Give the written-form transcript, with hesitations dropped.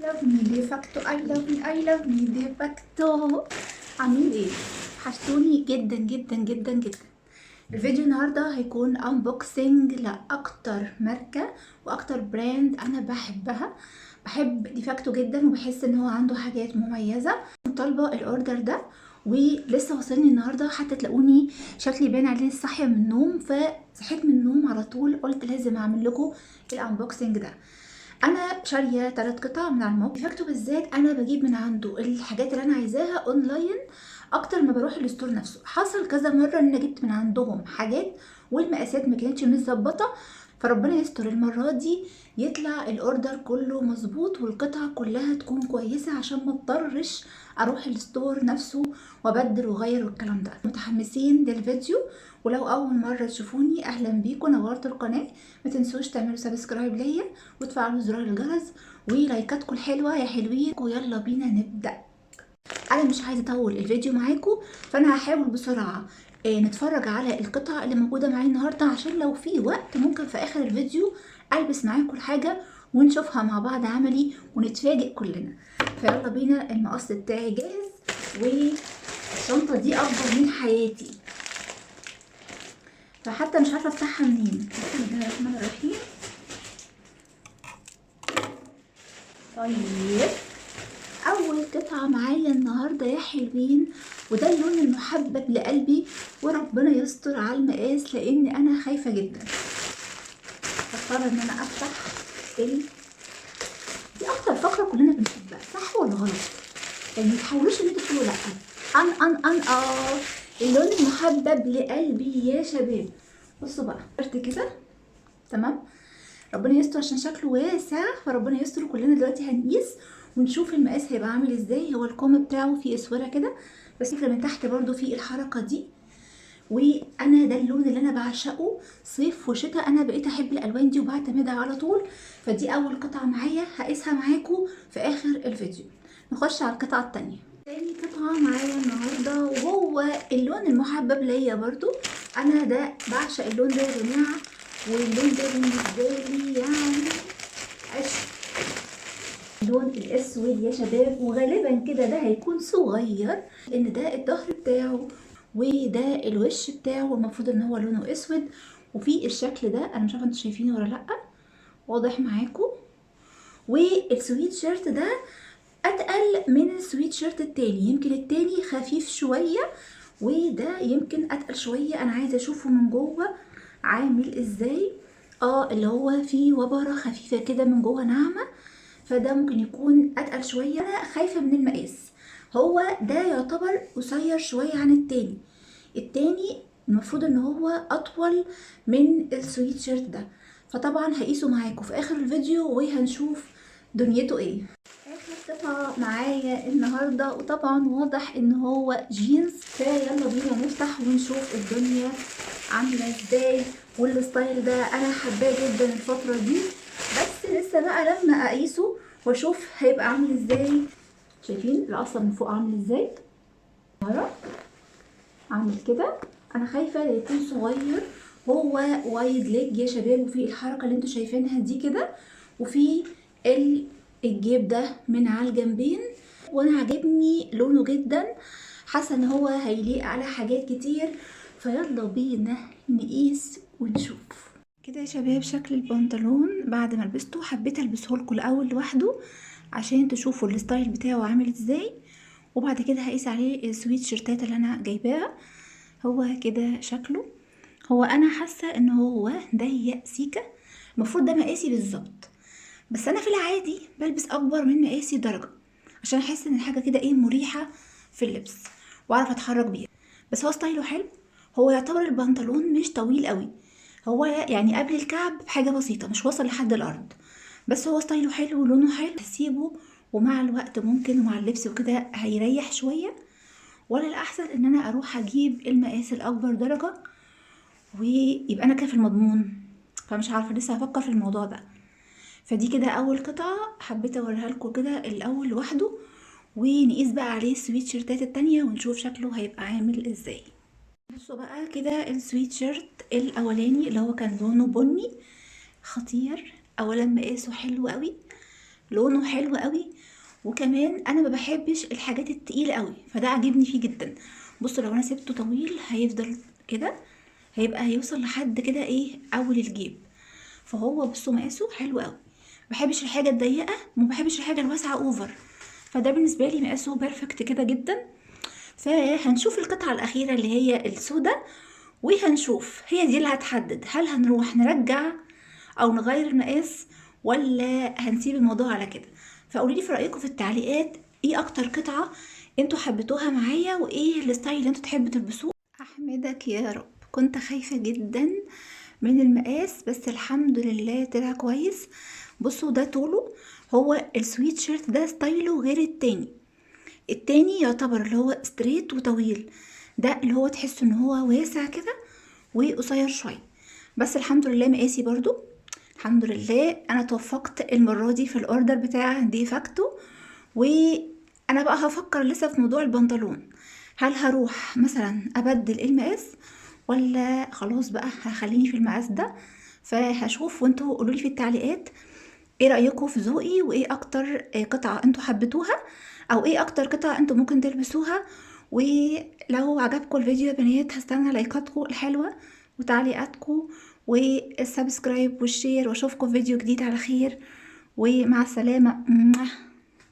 love me de facto. I love me de facto. عاملين ايه؟ وحشتوني جدا جدا جدا جدا. الفيديو النهارده هيكون unboxing لاكتر ماركه واكتر براند انا بحبها. بحب ديفاكتو جدا وبحس ان هو عنده حاجات مميزه. طالبه الاوردر ده ولسه وصلني النهارده، حتى تلاقوني شكلي باين عليه صاحيه من النوم، فصحيت من النوم على طول قلت لازم اعمل لكم الانبوكسنج ده. انا شاريه 3 قطع من على الموقع ديفاكتو بالذات. انا بجيب من عنده الحاجات اللي انا عايزاها اونلاين اكتر ما بروح الستور نفسه. حصل كذا مره ان انا جبت من عندهم حاجات والمقاسات ما كانتش متظبطه، فربنا يستر المره دي يطلع الاوردر كله مظبوط والقطعه كلها تكون كويسه عشان ما اضطرش اروح الستور نفسه وابدل واغير والكلام ده. متحمسين للفيديو؟ ولو اول مره تشوفوني اهلا بيكم، نورت القناه. ما تنسوش تعملوا سبسكرايب ليا وتفعلوا زرار الجرس ولايكاتكم الحلوه يا حلوين، ويلا بينا نبدا. انا مش عايزه اطول الفيديو معاكم، فانا هحاول بسرعه نتفرج على القطع اللي موجوده معايا النهارده، عشان لو في وقت ممكن في اخر الفيديو البس معاكم الحاجه ونشوفها مع بعض عملي ونتفاجئ كلنا. فيلا بينا، المقص بتاعي جاهز والشنطه دي اكبر من حياتي، فحتى مش عارفه افتحها منين. بسم الله الرحمن الرحيم. طيب، اول قطعه معايا النهارده يا حلوين، وده اللون المحبب لقلبي، وربنا يستر على المقاس لان انا خايفه جدا. هضطر ان انا افتح دي اكتر فقره كلنا بنحبها، صح ولا غلط؟ يعني متحاولوش ان انتوا تقولوا لا. اللون المحبب لقلبي يا شباب. بصوا بقى كده، تمام. ربنا يستر عشان شكله واسع، فربنا يستر. كلنا دلوقتي هنقيس ونشوف المقاس هيبقى عامل ازاي. هو الكم بتاعه فيه اسوره كده، بس من تحت برضو فيه الحركه دي. وانا ده اللون اللي انا بعشقه، صيف وشتاء انا بقيت احب الالوان دي وبعتمدها على طول. فدي اول قطعه معايا، هقيسها معاكم في اخر الفيديو. نخش على القطعه التانية. تاني قطعه معايا النهارده وهو اللون المحبب ليا برضو. انا ده بعشق اللون ده يا جماعه، واللون ده بالنسبه لي يعني عشق. اللون الاسود يا شباب، وغالبا كده ده هيكون صغير لان ده الظهر بتاعه وده الوش بتاعه، المفروض ان هو لونه اسود. وفي الشكل ده، انا مش عارفه انتوا شايفينه ولا لا، واضح معاكم. والسويت شيرت ده اتقل من السويت شيرت التاني، يمكن التاني خفيف شويه وده يمكن اتقل شويه. انا عايزه اشوفه من جوه عامل ازاي. اللي هو فيه وبره خفيفه كده من جوه ناعمه، فده ممكن يكون اتقل شويه. انا خايفه من المقاس، هو ده يعتبر قصير شويه عن التاني. التاني المفروض ان هو اطول من السويت شيرت ده، فطبعا هقيسه معاكم في اخر الفيديو وهنشوف دنيته ايه. اخر قطعه معايا النهارده، وطبعا واضح ان هو جينز، فيلا بينا نفتح ونشوف الدنيا عامله ازاي. والستايل ده انا حباه جدا الفتره دي، بس لسه بقى لما اقيسه واشوف هيبقى عامل ازاي. شايفين القصه من فوق عامل ازاي؟ عامل كده. انا خايفه يكون صغير. هو وايد ليج يا شباب، وفي الحركه اللي انتوا شايفينها دي كده، وفي الجيب ده من على الجنبين. وانا عاجبني لونه جدا، حاسه ان هو هيليق على حاجات كتير. فيلا بينا نقيس ونشوف. كده يا شباب شكل البنطلون بعد ما لبسته. حبيت البسه لكم الاول لوحده عشان تشوفوا الستايل بتاعه عامل ازاي، وبعد كده هقيس عليه السويت شيرتات اللي انا جايباها. هو كده شكله. هو انا حاسه ان هو ضيق سيكه، المفروض ده مقاسي بالظبط، بس انا في العادي بلبس اكبر من مقاسي درجه عشان احس ان الحاجه كده مريحه في اللبس واعرف اتحرك بيها. بس هو ستايله حلو. هو يعتبر البنطلون مش طويل قوي، هو يعني قبل الكعب بحاجه بسيطه، مش واصل لحد الارض، بس هو ستايله حلو ولونه حلو. هسيبه ومع الوقت ممكن ومع اللبس وكده هيريح شويه، ولا الاحسن ان انا اروح اجيب المقاس الاكبر درجه ويبقى انا كده في المضمون. فمش عارفه، لسه هفكر في الموضوع ده. فدي كده اول قطعه حبيت اوريها لكم كده الاول لوحده، ونقيس بقى عليه السويت شيرتات التانية ونشوف شكله هيبقى عامل ازاي. بصوا بقى كده السويت شيرت الاولاني اللي هو كان لونه بني خطير. اولا مقاسه حلو قوي، لونه حلو قوي، وكمان انا ما بحبش الحاجات التقيله قوي، فده عاجبني فيه جدا. بصوا لو انا سبته طويل هيفضل كده، هيوصل لحد كده ايه اول الجيب. فهو بصوا مقاسه حلو قوي. ما بحبش الحاجه الضيقه وما بحبش الحاجه الواسعه اوفر، فده بالنسبه لي مقاسه بيرفكت كده جدا. فهنشوف القطعه الاخيره اللي هي السوداء، وهنشوف هي دي اللي هتحدد هل هنروح نرجع او نغير المقاس ولا هنسيب الموضوع على كده. فقولوا لي في رايكم في التعليقات ايه اكتر قطعه انتوا حبيتوها معايا، وايه الستايل اللي انتوا تحبوا تلبسوه. احمدك يا رب، كنت خايفه جدا من المقاس بس الحمد لله طلع كويس. بصوا ده طوله، هو السويت شيرت ده ستايله غير التاني يعتبر اللي هو ستريت وطويل، ده اللي هو تحس ان هو واسع كده وقصير شويه. بس الحمد لله مقاسي برضو، الحمد لله انا توفقت المره دي في الاوردر بتاع دي فاكتو. وانا بقى هفكر لسه في موضوع البنطلون، هل هروح مثلا ابدل المقاس ولا خلاص بقى هخليني في المقاس ده. فهشوف وانتوا قولوا لي في التعليقات ايه رايكم في ذوقي، وايه اكتر قطعه انتوا حبيتوها، او ايه اكتر قطعه انتوا ممكن تلبسوها. ولو عجبكم الفيديو يا بنات هستنى لايكاتكم الحلوه وتعليقاتكم والسبسكرايب والشير، واشوفكم في فيديو جديد على خير، ومع السلامه.